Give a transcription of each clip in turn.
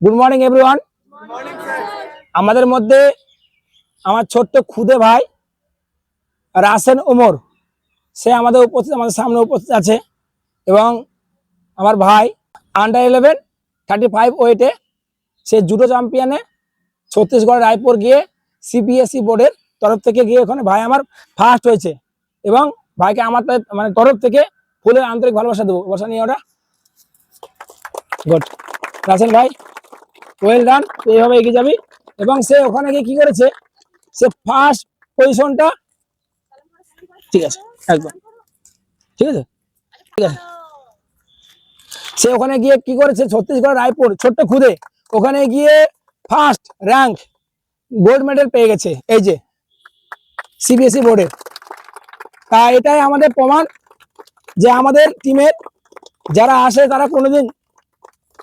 Good morning everyone. আমাদের মধ্যে আমার ছোট্ট খুদে ভাই রাসেন ওমর, সে আমাদের সামনে উপস্থিত আছে। এবং আমার ভাই আন্ডার 11 35 ওয়েটে সে জুডো চ্যাম্পিয়নে ছত্তিশগড় রায়পুর গিয়ে সিবিএসই বোর্ডের তরফ থেকে গিয়ে ওখানে ভাই আমার ফার্স্ট হয়েছে। এবং ভাইকে আমার মানে তরফ থেকে ফুলের আন্তরিক ভালোবাসা দেবো। বসা নিয়ে ওটা গুড। রাসেন ভাই ওয়েল ডান, এইভাবে এগিয়ে যাবি। এবং সে ওখানে গিয়ে কি করেছে, সে ফার্স্ট পজিশনটা, ঠিক আছে একদম ঠিক আছে ঠিক আছে। সে ওখানে গিয়ে কি করেছে, ছত্তিশগড় রায়পুর ছোট্ট খুদে ওখানে গিয়ে ফার্স্ট র্যাঙ্ক গোল্ড মেডেল পেয়ে গেছে এই যে সিবিএসই বোর্ডে। তা এটাই আমাদের প্রমাণ যে আমাদের টিমের যারা আসে তারা কোনোদিন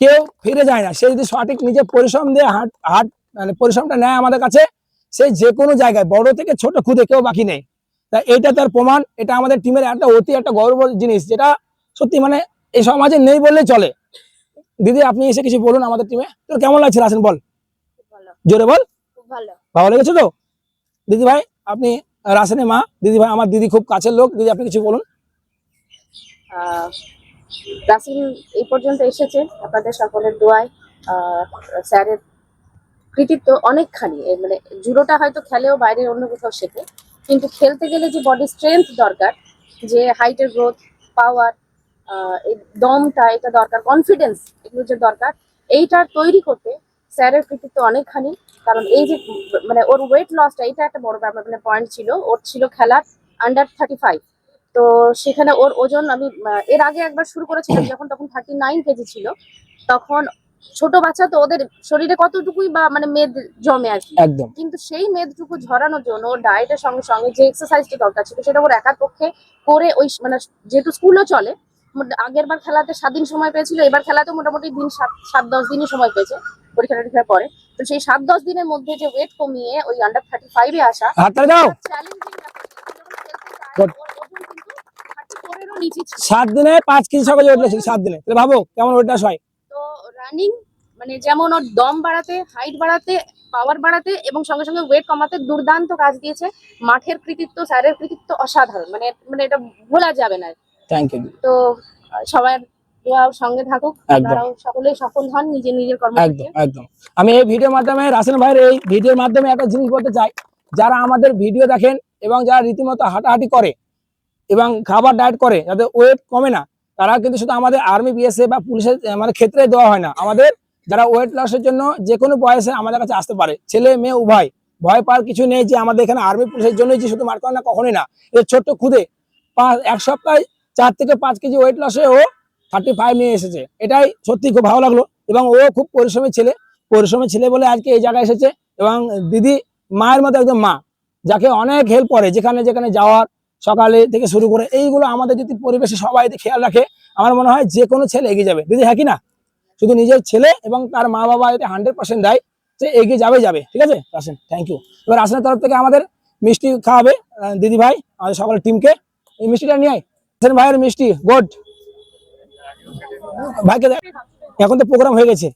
কেউ ফিরে যায় না। সে যদি সঠিক নিজে পরিশ্রম দিয়ে হাট মানে পরিশ্রমটা নেয় আমাদের কাছে, সে যে কোনো জায়গায় বড় থেকে ছোট খুদে কেউ বাকি নেই। তা এটা তার প্রমাণ। এটা আমাদের টিমের একটা গর্ব জিনিস, যেটা সত্যি মানে এই সমাজে নেই বললেই চলে। দিদি আপনি এসে কিছু বলুন আমাদের টিমে, তোর কেমন লাগছে রাসেন বল, জোরে বল। ভালো লেগেছে তো দিদি ভাই? আপনি রাসেনের মা, দিদি ভাই আমার দিদি খুব কাছের লোক। দিদি আপনি কিছু বলুন। রাসেল এই পর্যন্ত এসেছে আপনাদের সকলের দোয়ায়। স্যারের কৃতিত্ব অনেকখানি। মানে জুডোটা হয়তো খেলেও বাইরে অন্য কোথাও শেখে, কিন্তু খেলতে গেলে যে বডি স্ট্রেংথ দরকার, যে হাইটের গ্রোথ, পাওয়ার, এই দমটা এটা দরকার, কনফিডেন্স এগুলো যে দরকার, এইটা তৈরি করতে স্যারের কৃতিত্ব অনেকখানি। কারণ এই যে মানে ওর ওয়েট লসটা, এটা একটা বড় ব্যাপার, মানে পয়েন্ট ছিল। ওর ছিল খেলার আন্ডার 35, তো সেখানে ওর ওজন আমি এর আগে একবার শুরু করেছিলাম যখন, তখন 39 কেজি ছিল। তখন ছোট বাচ্চা তো, ওদের শরীরে কতটুকুই বা মানে মেদ জমে আর কি। একদম কিন্তু সেই মেদটুকু ঝরানোর জন্য ডায়েটের সঙ্গে সঙ্গে যে এক্সারসাইজটা দরকার ছিল, সেটা ওর একার পক্ষে করে ওই মানে যেহেতু স্কুলও চলে, আগের বার খেলাতে 7 দিন সময় পেয়েছিল, এবার খেলাতে মোটামুটি দিন 7-10 দিনই সময় পেয়েছে পরীক্ষা টরীক্ষার পরে। তো সেই 7-10 দিনের মধ্যে যে ওয়েট কমিয়ে ওই আন্ডার 35-এ আসা, হাততালি দাও। চ্যালেঞ্জিং। 7 দিনে 5 কেজি সকালে উঠলেছিল 7 দিনে, তাহলে ভাবো কেমন ওয়েট লস হয়। তো রানিং মানে যেমন ওর দম বাড়াতে, হাইট বাড়াতে, পাওয়ার বাড়াতে এবং সঙ্গে সঙ্গে ওয়েট কমাতে দুর্দান্ত কাজ দিয়েছে। মাঠের কৃতিত্ব, স্যারের কৃতিত্ব অসাধারণ, মানে মানে এটা ভোলা যাবে না। Thank you. তো সবার দোয়া ওর সঙ্গে থাকুক, আপনারাও সকলেই সফল হন নিজের নিজের কর্মক্ষেত্রে। একদম একদম। আমি এই ভিডিওর মাধ্যমে রাসেল ভাইয়ের এই ভিডিওর মাধ্যমে একটা জিনিস বলতে চাই, যারা আমাদের ভিডিও দেখেন এবং যারা রীতিমতো হাঁটাহাঁটি করে এবং খাবার ডায়েট করে, যাদের ওয়েট কমে না, তারা কিন্তু শুধু আমাদের আর্মি বিএসএফ বা পুলিশের মানে ক্ষেত্রে দেওয়া হয় না। আমাদের যারা ওয়েট লসের জন্য যে কোনো বয়সে আমাদের কাছে আসতে পারে, ছেলে মেয়ে উভয়। ভয় পাওয়ার কিছু নেই যে আমাদের এখানে আর্মি পুলিশের জন্যই যে শুধু মার করে না, কখনোই না। এই ছোট্ট খুদে 1 সপ্তাহে 4 থেকে 5 কেজি ওয়েট লসে ও 35 নিয়ে এসেছে। এটাই সত্যি খুব ভালো লাগলো। এবং ও খুব পরিশ্রমী ছেলে বলে আজকে এই জায়গায় এসেছে। এবং দিদি মায়ের মতো একদম মা, যাকে অনেক হেল্প করে যেখানে যেখানে যাওয়ার, সকালে থেকে শুরু করে এইগুলো। আমাদের যদি পরিবেশে সবাই খেয়াল রাখে, আমার মনে হয় যে কোনো ছেলে এগিয়ে যাবে। দিদি হ্যাঁ কি না? শুধু নিজের ছেলে এবং তার মা বাবা এটা 100% দেয়, যে এগিয়ে যাবে। ঠিক আছে রাসেন, থ্যাংক ইউ। এবার রাসেনের তরফ থেকে আমাদের মিষ্টি খাওয়াবে দিদি ভাই আমাদের সকলের টিমকে। এই মিষ্টিটা নিয়ে আয়। রাসেন ভাইয়ের মিষ্টি গুড। ভাইকে এখন তো প্রোগ্রাম হয়ে গেছে।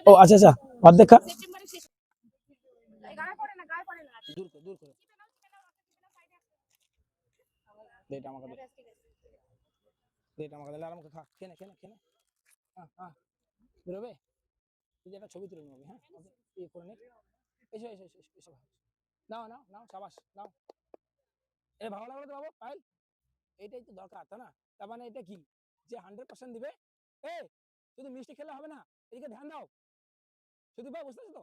ও আচ্ছা আচ্ছা, অর্ধেক খা। আমাকে খা, খেনে বেরোবে। তুই একটা ছবি তুলে নিবি, হ্যাঁ ইয়ে করে নে। এসো নাও সাবাস নাও। এটা ভালো লাগলো তো বাবু পাইল? এটাই তো দরকার, তাই না? তার মানে এটা কি, যে 100% দিবে। শুধু মিষ্টি খেলে হবে না, এদিকে ধ্যান দাও। শুধু ভাই বুঝতেছো তো?